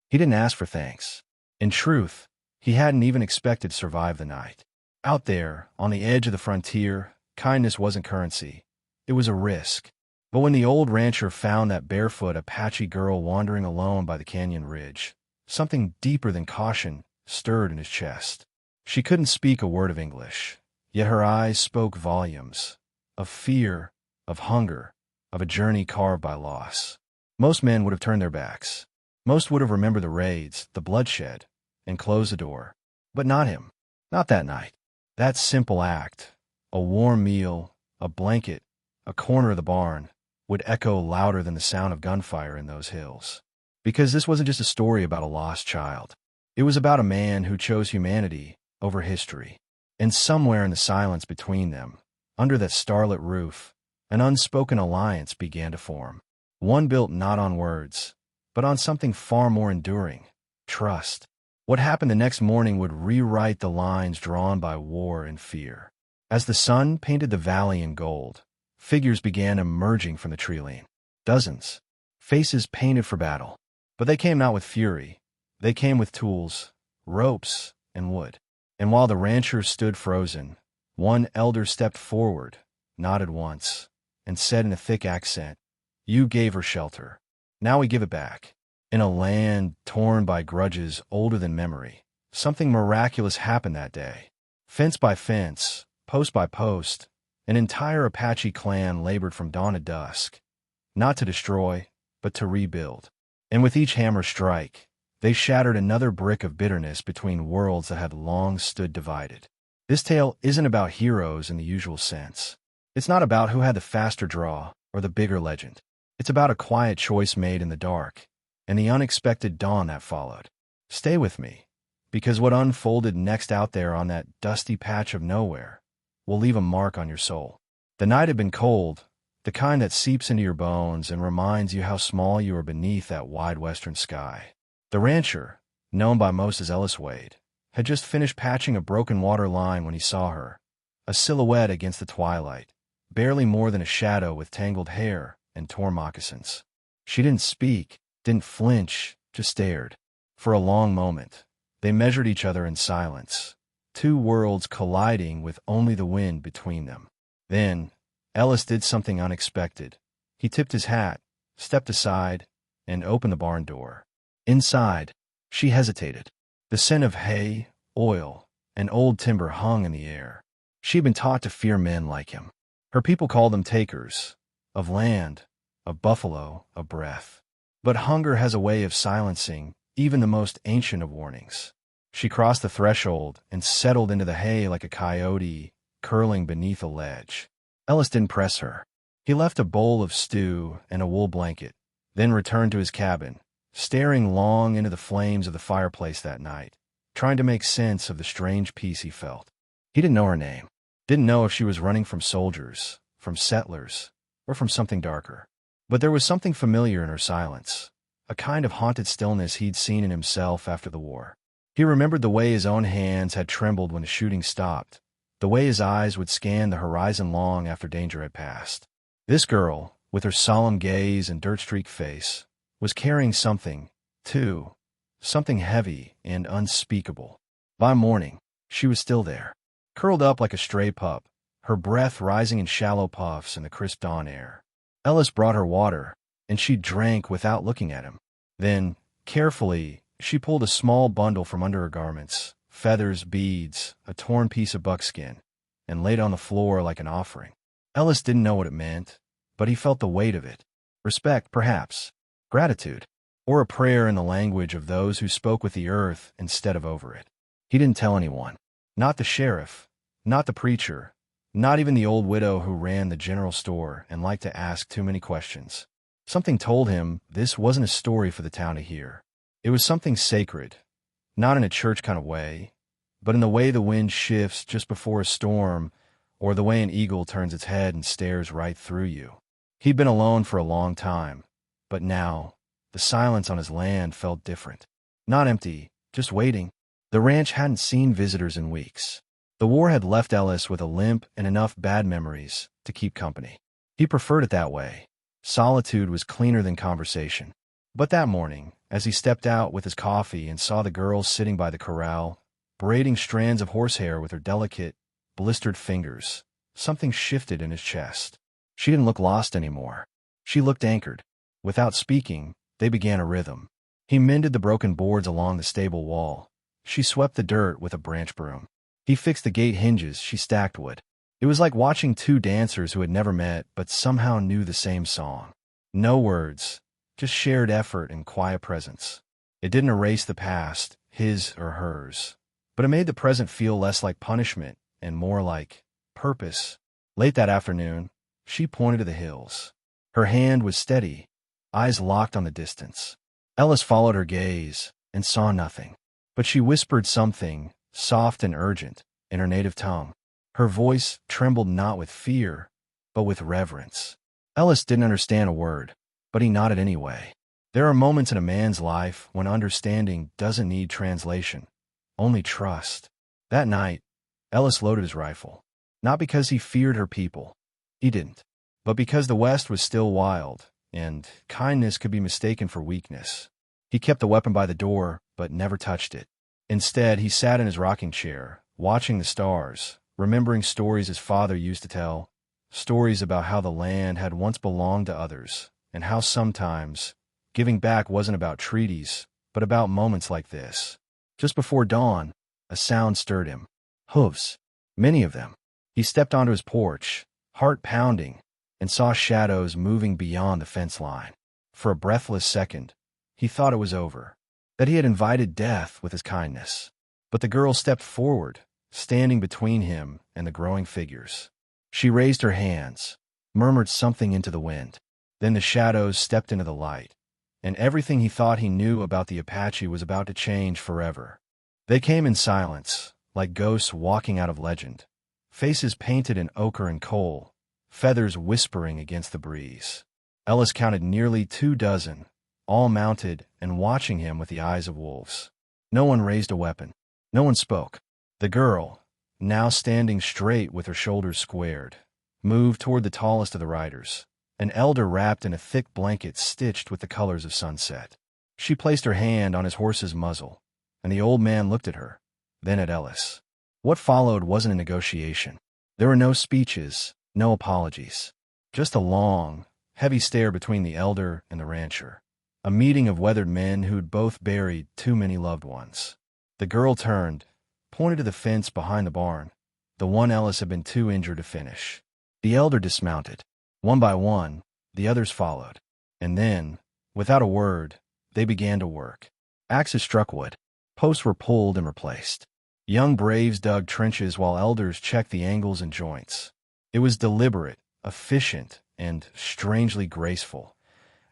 He didn't ask for thanks. In truth, he hadn't even expected to survive the night. Out there, on the edge of the frontier, kindness wasn't currency. It was a risk. But when the old rancher found that barefoot Apache girl wandering alone by the canyon ridge, something deeper than caution stirred in his chest. She couldn't speak a word of English, yet her eyes spoke volumes of fear, of hunger, of a journey carved by loss. Most men would have turned their backs. Most would have remembered the raids, the bloodshed, and closed the door. But not him. Not that night. That simple act, a warm meal, a blanket, a corner of the barn, would echo louder than the sound of gunfire in those hills. Because this wasn't just a story about a lost child. It was about a man who chose humanity over history. And somewhere in the silence between them, under that starlit roof, an unspoken alliance began to form. One built not on words, but on something far more enduring: trust. What happened the next morning would rewrite the lines drawn by war and fear. As the sun painted the valley in gold, figures began emerging from the treeline. Dozens. Faces painted for battle. But they came not with fury. They came with tools, ropes, and wood. And while the ranchers stood frozen, one elder stepped forward, nodded once, and said in a thick accent, "You gave her shelter. Now we give it back." In a land torn by grudges older than memory, something miraculous happened that day. Fence by fence, post by post, an entire Apache clan labored from dawn to dusk, not to destroy, but to rebuild. And with each hammer strike, they shattered another brick of bitterness between worlds that had long stood divided. This tale isn't about heroes in the usual sense. It's not about who had the faster draw or the bigger legend. It's about a quiet choice made in the dark, and the unexpected dawn that followed. Stay with me, because what unfolded next out there on that dusty patch of nowhere will leave a mark on your soul. The night had been cold, the kind that seeps into your bones and reminds you how small you are beneath that wide western sky. The rancher, known by most as Ellis Wade, had just finished patching a broken water line when he saw her, a silhouette against the twilight, barely more than a shadow with tangled hair and torn moccasins. She didn't speak, didn't flinch, just stared. For a long moment, they measured each other in silence, two worlds colliding with only the wind between them. Then, Ellis did something unexpected. He tipped his hat, stepped aside, and opened the barn door. Inside, she hesitated. The scent of hay, oil, and old timber hung in the air. She'd been taught to fear men like him. Her people called them takers, of land, of buffalo, of breath. But hunger has a way of silencing even the most ancient of warnings. She crossed the threshold and settled into the hay like a coyote curling beneath a ledge. Ellis didn't press her. He left a bowl of stew and a wool blanket, then returned to his cabin, staring long into the flames of the fireplace that night, trying to make sense of the strange peace he felt. He didn't know her name, didn't know if she was running from soldiers, from settlers, or from something darker. But there was something familiar in her silence, a kind of haunted stillness he'd seen in himself after the war. He remembered the way his own hands had trembled when the shooting stopped, the way his eyes would scan the horizon long after danger had passed. This girl, with her solemn gaze and dirt-streaked face, was carrying something, too, something heavy and unspeakable. By morning, she was still there, curled up like a stray pup, her breath rising in shallow puffs in the crisp dawn air. Ellis brought her water, and she drank without looking at him. Then, carefully, she pulled a small bundle from under her garments, feathers, beads, a torn piece of buckskin, and laid it on the floor like an offering. Ellis didn't know what it meant, but he felt the weight of it. Respect, perhaps. Gratitude. Or a prayer in the language of those who spoke with the earth instead of over it. He didn't tell anyone. Not the sheriff. Not the preacher. Not even the old widow who ran the general store and liked to ask too many questions. Something told him this wasn't a story for the town to hear. It was something sacred, not in a church kind of way, but in the way the wind shifts just before a storm, or the way an eagle turns its head and stares right through you. He'd been alone for a long time, but now, the silence on his land felt different. Not empty, just waiting. The ranch hadn't seen visitors in weeks. The war had left Ellis with a limp and enough bad memories to keep company. He preferred it that way. Solitude was cleaner than conversation. But that morning, as he stepped out with his coffee and saw the girl sitting by the corral, braiding strands of horsehair with her delicate, blistered fingers, something shifted in his chest. She didn't look lost anymore. She looked anchored. Without speaking, they began a rhythm. He mended the broken boards along the stable wall. She swept the dirt with a branch broom. He fixed the gate hinges. She stacked wood. It was like watching two dancers who had never met but somehow knew the same song. No words, just shared effort and quiet presence. It didn't erase the past, his or hers, but it made the present feel less like punishment and more like purpose. Late that afternoon, she pointed to the hills. Her hand was steady, eyes locked on the distance. Ellis followed her gaze and saw nothing, but she whispered something, soft and urgent, in her native tongue. Her voice trembled not with fear, but with reverence. Ellis didn't understand a word, but he nodded anyway. There are moments in a man's life when understanding doesn't need translation, only trust. That night, Ellis loaded his rifle. Not because he feared her people. He didn't. But because the West was still wild, and kindness could be mistaken for weakness. He kept the weapon by the door, but never touched it. Instead, he sat in his rocking chair, watching the stars, remembering stories his father used to tell, stories about how the land had once belonged to others, and how sometimes giving back wasn't about treaties, but about moments like this. Just before dawn, a sound stirred him. Hooves. Many of them. He stepped onto his porch, heart pounding, and saw shadows moving beyond the fence line. For a breathless second, he thought it was over, that he had invited death with his kindness. But the girl stepped forward, standing between him and the growing figures. She raised her hands, murmured something into the wind. Then the shadows stepped into the light, and everything he thought he knew about the Apache was about to change forever. They came in silence, like ghosts walking out of legend, faces painted in ochre and coal, feathers whispering against the breeze. Ellis counted nearly 24, all mounted and watching him with the eyes of wolves. No one raised a weapon. No one spoke. The girl, now standing straight with her shoulders squared, moved toward the tallest of the riders, an elder wrapped in a thick blanket stitched with the colors of sunset. She placed her hand on his horse's muzzle, and the old man looked at her, then at Ellis. What followed wasn't a negotiation. There were no speeches, no apologies. Just a long, heavy stare between the elder and the rancher. A meeting of weathered men who'd both buried too many loved ones. The girl turned, pointed to the fence behind the barn, the one Ellis had been too injured to finish. The elder dismounted. One by one, the others followed. And then, without a word, they began to work. Axes struck wood. Posts were pulled and replaced. Young braves dug trenches while elders checked the angles and joints. It was deliberate, efficient, and strangely graceful,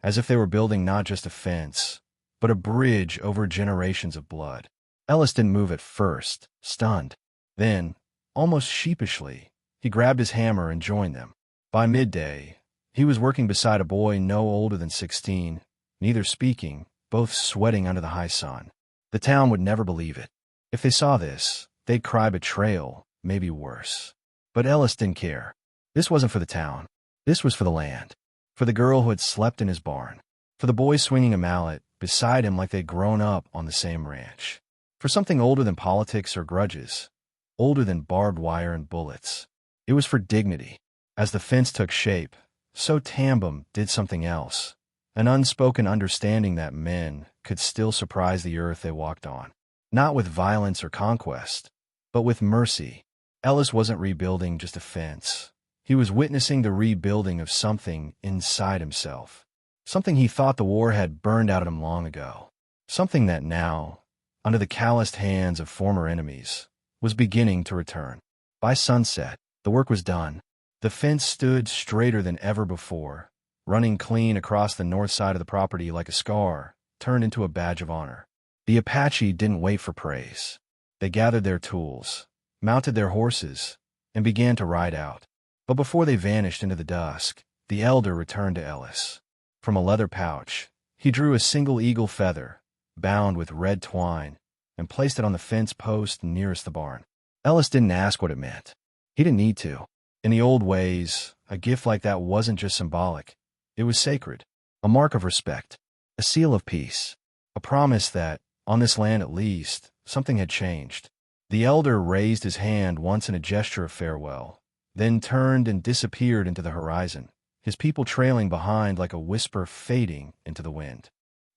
as if they were building not just a fence, but a bridge over generations of blood. Ellis didn't move at first, stunned. Then, almost sheepishly, he grabbed his hammer and joined them. By midday, he was working beside a boy no older than 16, neither speaking, both sweating under the high sun. The town would never believe it. If they saw this, they'd cry betrayal, maybe worse. But Ellis didn't care. This wasn't for the town. This was for the land. For the girl who had slept in his barn. For the boy swinging a mallet beside him like they'd grown up on the same ranch. For something older than politics or grudges. Older than barbed wire and bullets. It was for dignity. As the fence took shape, so Tambum did something else. An unspoken understanding that men could still surprise the earth they walked on. Not with violence or conquest, but with mercy. Ellis wasn't rebuilding just a fence. He was witnessing the rebuilding of something inside himself. Something he thought the war had burned out of him long ago. Something that now, under the calloused hands of former enemies, was beginning to return. By sunset, the work was done. The fence stood straighter than ever before, running clean across the north side of the property like a scar, turned into a badge of honor. The Apache didn't wait for praise. They gathered their tools, mounted their horses, and began to ride out. But before they vanished into the dusk, the elder returned to Ellis. From a leather pouch, he drew a single eagle feather, bound with red twine, and placed it on the fence post nearest the barn. Ellis didn't ask what it meant. He didn't need to. In the old ways, a gift like that wasn't just symbolic. It was sacred, a mark of respect. a seal of peace, a promise that, on this land at least, something had changed. The elder raised his hand once in a gesture of farewell, then turned and disappeared into the horizon, his people trailing behind like a whisper fading into the wind.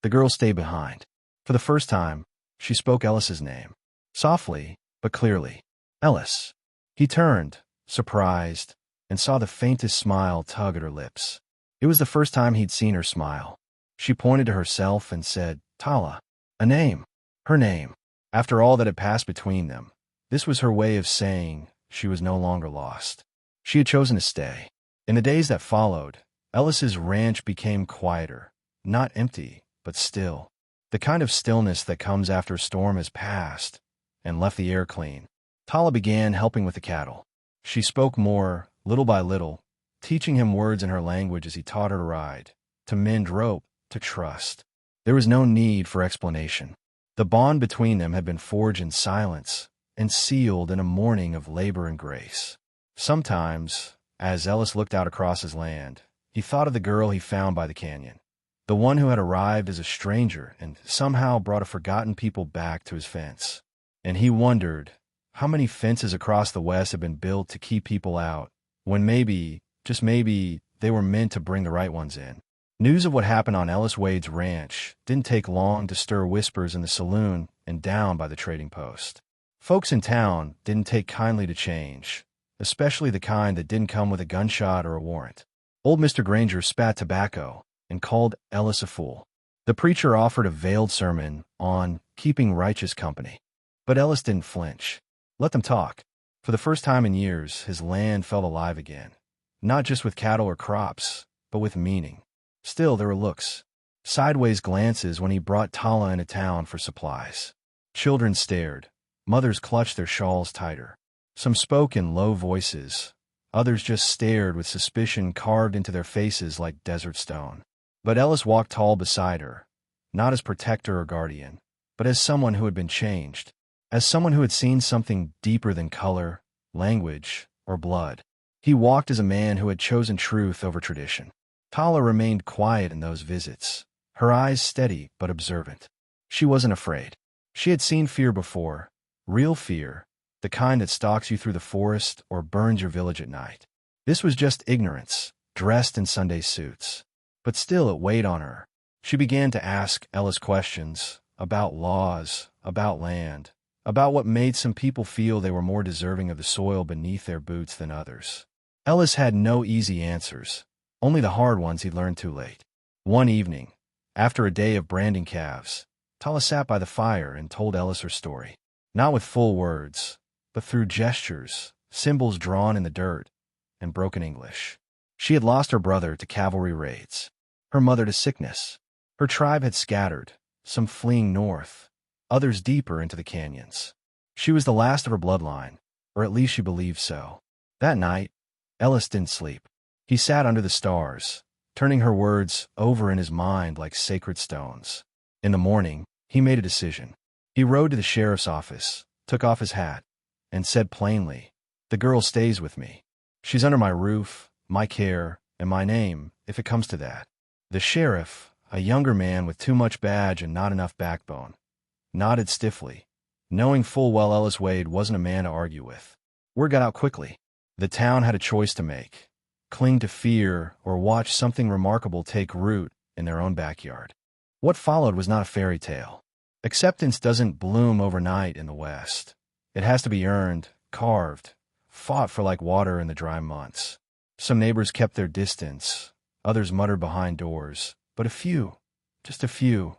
The girl stayed behind. For the first time, she spoke Ellis's name, softly but clearly. Ellis. He turned, surprised, and saw the faintest smile tug at her lips. It was the first time he'd seen her smile. She pointed to herself and said, Tala. A name. Her name. After all that had passed between them, this was her way of saying she was no longer lost. She had chosen to stay. In the days that followed, Ellis's ranch became quieter, not empty, but still. The kind of stillness that comes after a storm has passed and left the air clean. Tala began helping with the cattle. She spoke more, little by little, teaching him words in her language as he taught her to ride, to mend rope, to trust. There was no need for explanation. The bond between them had been forged in silence and sealed in a morning of labor and grace. Sometimes, as Ellis looked out across his land, he thought of the girl he found by the canyon, the one who had arrived as a stranger and somehow brought a forgotten people back to his fence. And he wondered how many fences across the West had been built to keep people out, when maybe, just maybe, they were meant to bring the right ones in. News of what happened on Ellis Wade's ranch didn't take long to stir whispers in the saloon and down by the trading post. Folks in town didn't take kindly to change, especially the kind that didn't come with a gunshot or a warrant. Old Mr. Granger spat tobacco and called Ellis a fool. The preacher offered a veiled sermon on keeping righteous company. But Ellis didn't flinch. Let them talk. For the first time in years, his land felt alive again, not just with cattle or crops, but with meaning. Still, there were looks, sideways glances when he brought Tala into town for supplies. Children stared. Mothers clutched their shawls tighter. Some spoke in low voices. Others just stared with suspicion carved into their faces like desert stone. But Ellis walked tall beside her, not as protector or guardian, but as someone who had been changed, as someone who had seen something deeper than color, language, or blood. He walked as a man who had chosen truth over tradition. Tala remained quiet in those visits, her eyes steady but observant. She wasn't afraid. She had seen fear before, real fear, the kind that stalks you through the forest or burns your village at night. This was just ignorance, dressed in Sunday suits. But still it weighed on her. She began to ask Ellis questions about laws, about land, about what made some people feel they were more deserving of the soil beneath their boots than others. Ellis had no easy answers, only the hard ones he'd learned too late. One evening, after a day of branding calves, Tala sat by the fire and told Ellis her story, not with full words, but through gestures, symbols drawn in the dirt, and broken English. She had lost her brother to cavalry raids, her mother to sickness. Her tribe had scattered, some fleeing north, others deeper into the canyons. She was the last of her bloodline, or at least she believed so. That night, Ellis didn't sleep. He sat under the stars, turning her words over in his mind like sacred stones. In the morning, he made a decision. He rode to the sheriff's office, took off his hat, and said plainly, "The girl stays with me. She's under my roof, my care, and my name, if it comes to that." The sheriff, a younger man with too much badge and not enough backbone, nodded stiffly, knowing full well Ellis Wade wasn't a man to argue with. Word got out quickly. The town had a choice to make: cling to fear or watch something remarkable take root in their own backyard. What followed was not a fairy tale. Acceptance doesn't bloom overnight in the West. It has to be earned, carved, fought for like water in the dry months. Some neighbors kept their distance, others muttered behind doors, but a few, just a few,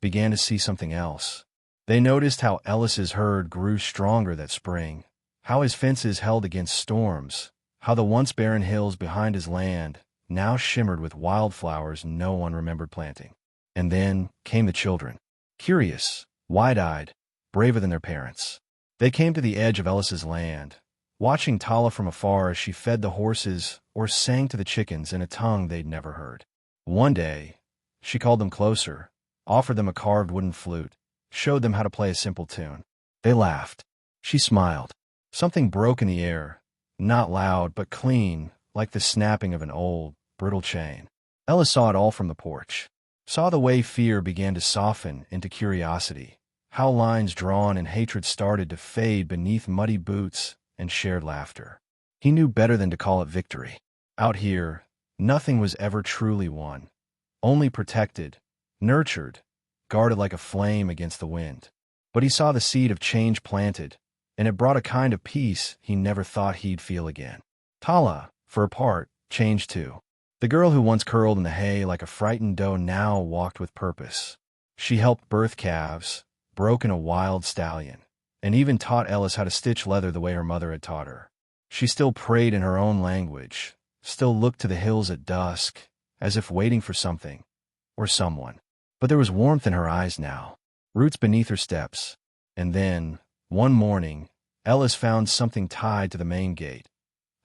began to see something else. They noticed how Ellis's herd grew stronger that spring, how his fences held against storms, how the once barren hills behind his land now shimmered with wildflowers no one remembered planting. And then came the children, curious, wide-eyed, braver than their parents. They came to the edge of Ellis's land, watching Tala from afar as she fed the horses or sang to the chickens in a tongue they'd never heard. One day, she called them closer, offered them a carved wooden flute, showed them how to play a simple tune. They laughed. She smiled. Something broke in the air, not loud but clean, like the snapping of an old, brittle chain. Ellis saw it all from the porch. saw the way fear began to soften into curiosity, how lines drawn in hatred started to fade beneath muddy boots and shared laughter. He knew better than to call it victory. Out here, nothing was ever truly won, only protected, nurtured, guarded like a flame against the wind. But he saw the seed of change planted, and it brought a kind of peace he never thought he'd feel again. Tala, for a part, changed too. The girl who once curled in the hay like a frightened doe now walked with purpose. She helped birth calves, broken a wild stallion, and even taught Ellis how to stitch leather the way her mother had taught her. She still prayed in her own language, still looked to the hills at dusk, as if waiting for something, or someone. But there was warmth in her eyes now, roots beneath her steps. And then, one morning, Ellis found something tied to the main gate.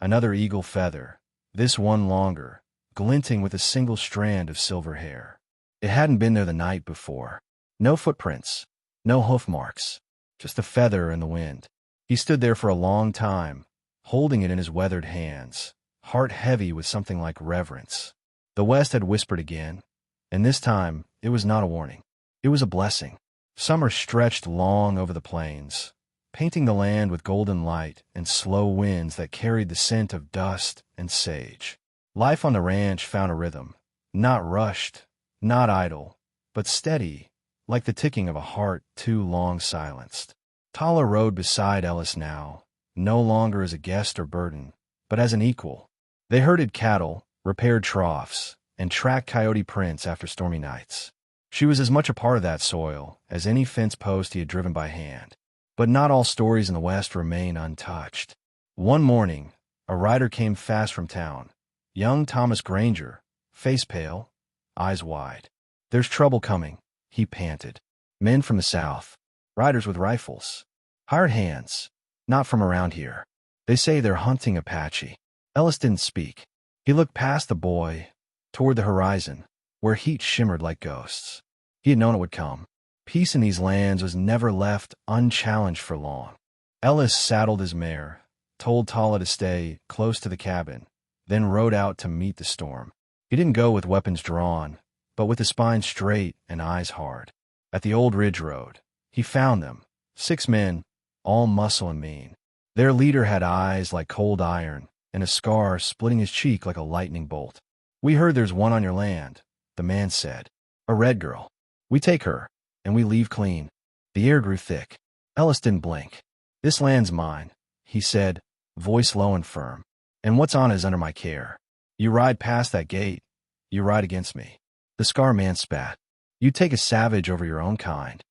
Another eagle feather, this one longer, glinting with a single strand of silver hair. It hadn't been there the night before. No footprints, no hoof marks, just a feather in the wind. He stood there for a long time, holding it in his weathered hands, heart heavy with something like reverence. The west had whispered again, and this time it was not a warning. It was a blessing. Summer stretched long over the plains, painting the land with golden light and slow winds that carried the scent of dust and sage. Life on the ranch found a rhythm, not rushed, not idle, but steady, like the ticking of a heart too long silenced. Tala rode beside Ellis now, no longer as a guest or burden, but as an equal. They herded cattle, repaired troughs, and tracked coyote prints after stormy nights. She was as much a part of that soil as any fence post he had driven by hand. But not all stories in the West remain untouched. One morning, a rider came fast from town. Young Thomas Granger, face pale, eyes wide. "There's trouble coming," he panted. "Men from the south, riders with rifles, hired hands, not from around here. They say they're hunting Apache." Ellis didn't speak. He looked past the boy, toward the horizon, where heat shimmered like ghosts. He had known it would come. Peace in these lands was never left unchallenged for long. Ellis saddled his mare, told Tala to stay close to the cabin, then rode out to meet the storm. He didn't go with weapons drawn, but with the spine straight and eyes hard. At the old ridge road, he found them, 6 men, all muscle and mean. Their leader had eyes like cold iron, and a scar splitting his cheek like a lightning bolt. "We heard there's one on your land," the man said. "A red girl. We take her, and we leave clean." The air grew thick. Ellis didn't blink. "This land's mine," he said, voice low and firm. "And what's on is under my care. You ride past that gate, you ride against me." The scar man spat. "You take a savage over your own kind."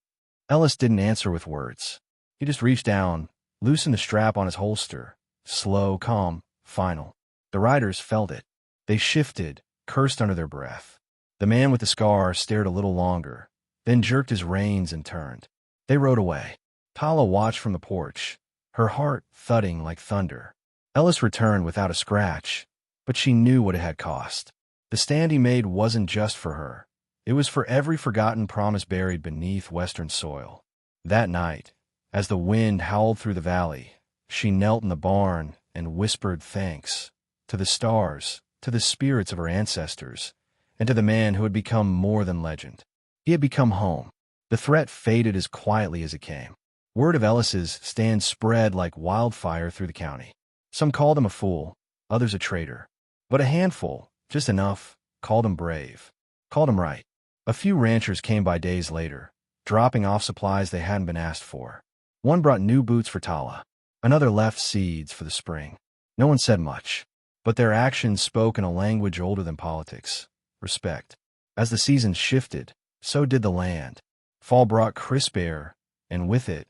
Ellis didn't answer with words. He just reached down, loosened the strap on his holster. Slow, calm, final. The riders felt it. They shifted, cursed under their breath. The man with the scar stared a little longer, then jerked his reins and turned. They rode away. Tala watched from the porch, her heart thudding like thunder. Ellis returned without a scratch, but she knew what it had cost. The stand he made wasn't just for her. It was for every forgotten promise buried beneath western soil. That night, as the wind howled through the valley, she knelt in the barn and whispered thanks to the stars, to the spirits of her ancestors, and to the man who had become more than legend. He had become home. The threat faded as quietly as it came. Word of Ellis's stand spread like wildfire through the county. Some called him a fool, others a traitor. But a handful, just enough, called him brave, called him right. A few ranchers came by days later, dropping off supplies they hadn't been asked for. One brought new boots for Tala. Another left seeds for the spring. No one said much, but their actions spoke in a language older than politics: respect. As the seasons shifted, so did the land. Fall brought crisp air, and with it,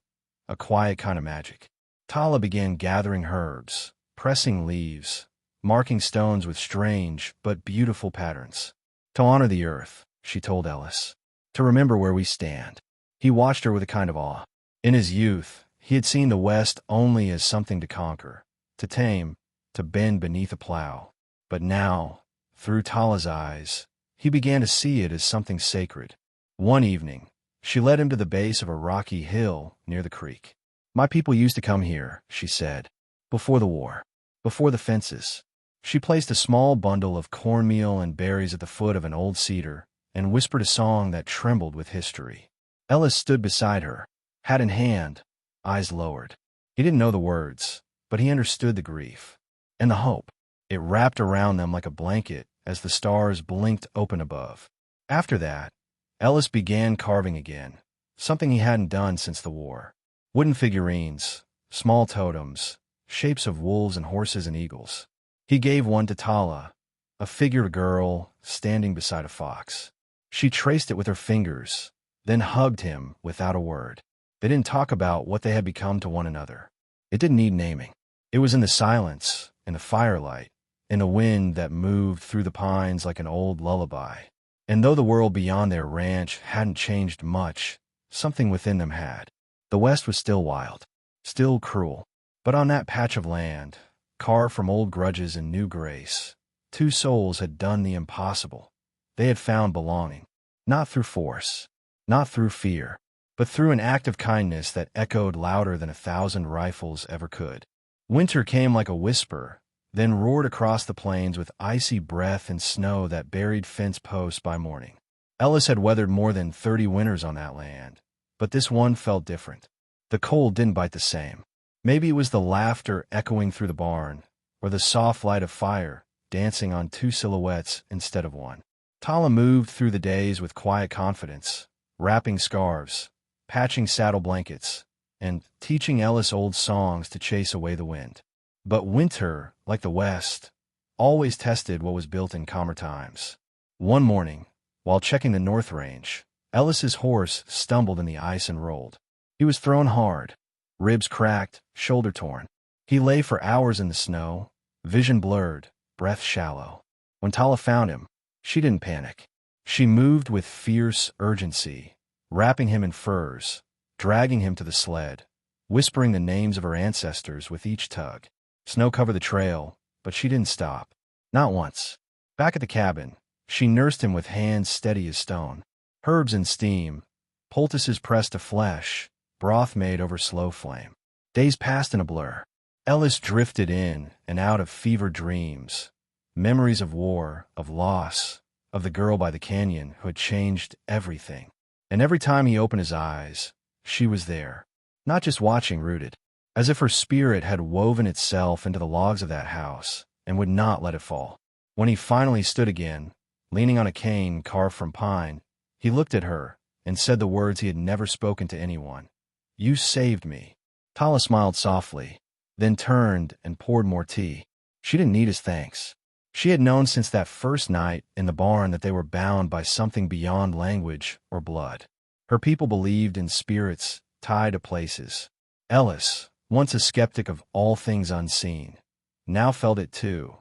a quiet kind of magic. Tala began gathering herbs, pressing leaves, marking stones with strange but beautiful patterns. "To honor the earth," she told Ellis. "To remember where we stand." He watched her with a kind of awe. In his youth, he had seen the West only as something to conquer, to tame, to bend beneath a plow. But now, through Tala's eyes, he began to see it as something sacred. One evening, she led him to the base of a rocky hill near the creek. "My people used to come here," she said, "before the war, before the fences." She placed a small bundle of cornmeal and berries at the foot of an old cedar and whispered a song that trembled with history. Ellis stood beside her, hat in hand, eyes lowered. He didn't know the words, but he understood the grief and the hope. It wrapped around them like a blanket as the stars blinked open above. After that, Ellis began carving again, something he hadn't done since the war. Wooden figurines, small totems, shapes of wolves and horses and eagles. He gave one to Tala, a figured girl standing beside a fox. She traced it with her fingers, then hugged him without a word. They didn't talk about what they had become to one another. It didn't need naming. It was in the silence, in the firelight, in the wind that moved through the pines like an old lullaby. And though the world beyond their ranch hadn't changed much, something within them had. The West was still wild, still cruel. But on that patch of land, carved from old grudges and new grace, two souls had done the impossible. They had found belonging, not through force, not through fear, but through an act of kindness that echoed louder than 1,000 rifles ever could. Winter came like a whisper, then roared across the plains with icy breath and snow that buried fence posts by morning. Ellis had weathered more than 30 winters on that land, but this one felt different. The cold didn't bite the same. Maybe it was the laughter echoing through the barn, or the soft light of fire dancing on two silhouettes instead of one. Tala moved through the days with quiet confidence, wrapping scarves, patching saddle blankets, and teaching Ellis old songs to chase away the wind. But winter, like the West, always tested what was built in calmer times. One morning, while checking the North Range, Ellis's horse stumbled in the ice and rolled. He was thrown hard, ribs cracked, shoulder torn. He lay for hours in the snow, vision blurred, breath shallow. When Tala found him, she didn't panic. She moved with fierce urgency, wrapping him in furs, dragging him to the sled, whispering the names of her ancestors with each tug. Snow covered the trail, but she didn't stop. Not once. Back at the cabin, she nursed him with hands steady as stone. Herbs in steam, poultices pressed to flesh, broth made over slow flame. Days passed in a blur. Ellis drifted in and out of fevered dreams, memories of war, of loss, of the girl by the canyon who had changed everything. And every time he opened his eyes, she was there, not just watching, rooted, as if her spirit had woven itself into the logs of that house and would not let it fall. When he finally stood again, leaning on a cane carved from pine, he looked at her and said the words he had never spoken to anyone. "You saved me." Tala smiled softly, then turned and poured more tea. She didn't need his thanks. She had known since that first night in the barn that they were bound by something beyond language or blood. Her people believed in spirits tied to places. Ellis, once a skeptic of all things unseen, now felt it too,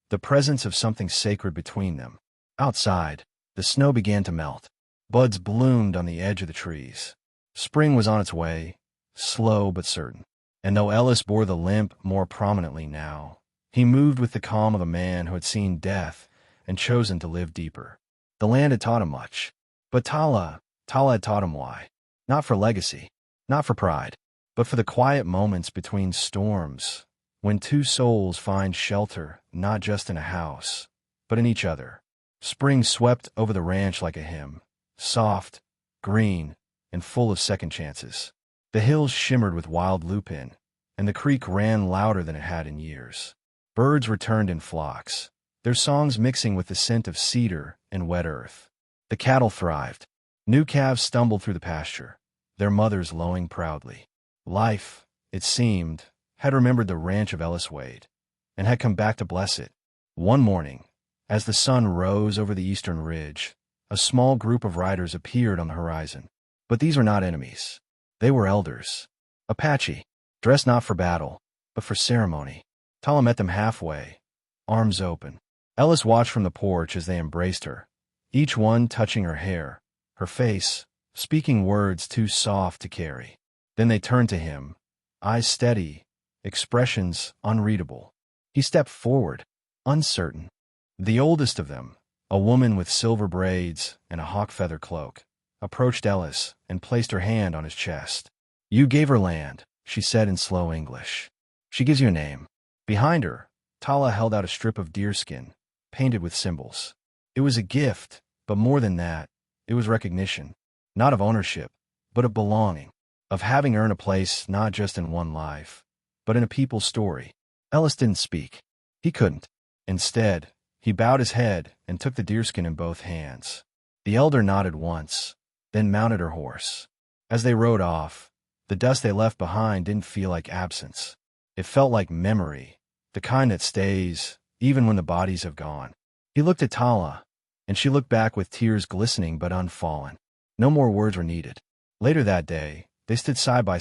the presence of something sacred between them. Outside, the snow began to melt. Buds bloomed on the edge of the trees. Spring was on its way, slow but certain. And though Ellis bore the limp more prominently now, he moved with the calm of a man who had seen death and chosen to live deeper. The land had taught him much, but Tala had taught him why. Not for legacy, not for pride, but for the quiet moments between storms, when two souls find shelter not just in a house, but in each other. Spring swept over the ranch like a hymn, soft, green, and full of second chances. The hills shimmered with wild lupin, and the creek ran louder than it had in years. Birds returned in flocks, their songs mixing with the scent of cedar and wet earth. The cattle thrived. New calves stumbled through the pasture, their mothers lowing proudly. Life, it seemed, had remembered the ranch of Ellis Wade, and had come back to bless it. One morning, as the sun rose over the eastern ridge, a small group of riders appeared on the horizon. But these were not enemies. They were elders. Apache, dressed not for battle, but for ceremony. Tala met them halfway, arms open. Ellis watched from the porch as they embraced her, each one touching her hair, her face, speaking words too soft to carry. Then they turned to him, eyes steady, expressions unreadable. He stepped forward, uncertain. The oldest of them, a woman with silver braids and a hawk feather cloak, approached Ellis and placed her hand on his chest. "You gave her land," she said in slow English. "She gives you a name." Behind her, Tala held out a strip of deerskin, painted with symbols. It was a gift, But more than that, it was recognition, not of ownership, but of belonging, of having earned a place not just in one life, but in a people's story. Ellis didn't speak. He couldn't. Instead, he bowed his head and took the deerskin in both hands. The elder nodded once, then mounted her horse. As they rode off, the dust they left behind didn't feel like absence. It felt like memory, the kind that stays, even when the bodies have gone. He looked at Tala, and she looked back with tears glistening but unfallen. No more words were needed. Later that day, they stood side by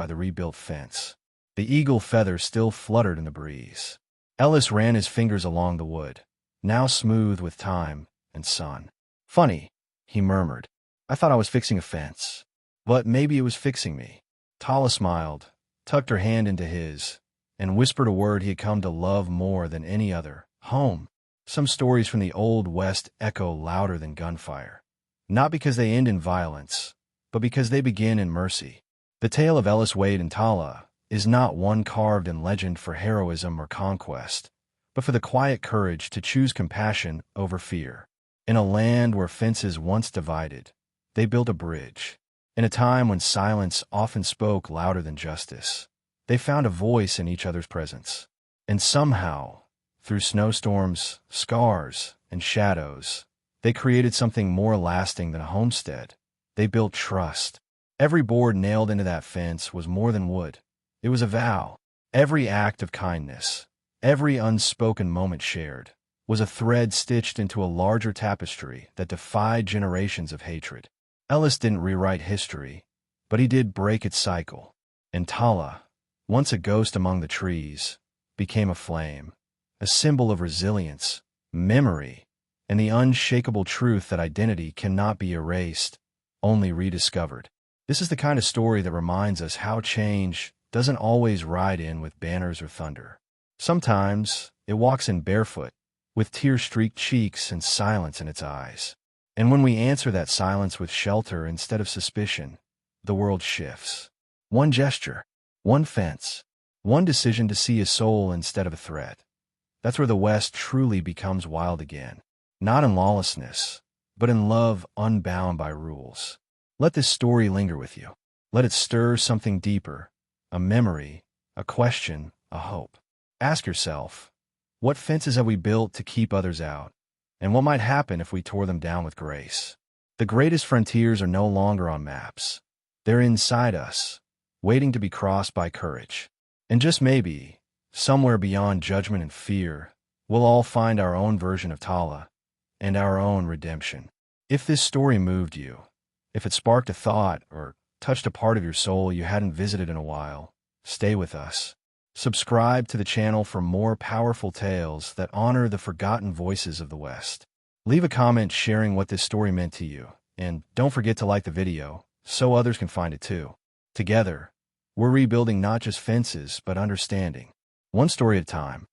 the rebuilt fence. The eagle feathers still fluttered in the breeze. Ellis ran his fingers along the wood, now smooth with time and sun. "Funny," he murmured. "I thought I was fixing a fence. But maybe it was fixing me." Tala smiled, tucked her hand into his, and whispered a word he had come to love more than any other: home. Some stories from the Old West echo louder than gunfire. Not because they end in violence, but because they begin in mercy. The tale of Ellis Wade and Tala is not one carved in legend for heroism or conquest, but for the quiet courage to choose compassion over fear. In a land where fences once divided, they built a bridge. In a time when silence often spoke louder than justice, they found a voice in each other's presence. And somehow, through snowstorms, scars, and shadows, they created something more lasting than a homestead. They built trust. Every board nailed into that fence was more than wood. It was a vow. Every act of kindness, every unspoken moment shared, was a thread stitched into a larger tapestry that defied generations of hatred. Ellis didn't rewrite history, but he did break its cycle. And Tala, once a ghost among the trees, became a flame, a symbol of resilience, memory, and the unshakable truth that identity cannot be erased, only rediscovered. This is the kind of story that reminds us how change doesn't always ride in with banners or thunder. Sometimes it walks in barefoot, with tear-streaked cheeks and silence in its eyes. And when we answer that silence with shelter instead of suspicion, the world shifts. One gesture, one fence, one decision to see a soul instead of a threat. That's where the West truly becomes wild again. Not in lawlessness, but in love unbound by rules. Let this story linger with you. Let it stir something deeper, a memory, a question, a hope. Ask yourself, what fences have we built to keep others out? And what might happen if we tore them down with grace? The greatest frontiers are no longer on maps. They're inside us, waiting to be crossed by courage. And just maybe, somewhere beyond judgment and fear, we'll all find our own version of Tala and our own redemption. If this story moved you, if it sparked a thought or touched a part of your soul you hadn't visited in a while, stay with us. Subscribe to the channel for more powerful tales that honor the forgotten voices of the West. Leave a comment sharing what this story meant to you, and don't forget to like the video so others can find it too. Together, we're rebuilding not just fences but understanding, one story at a time.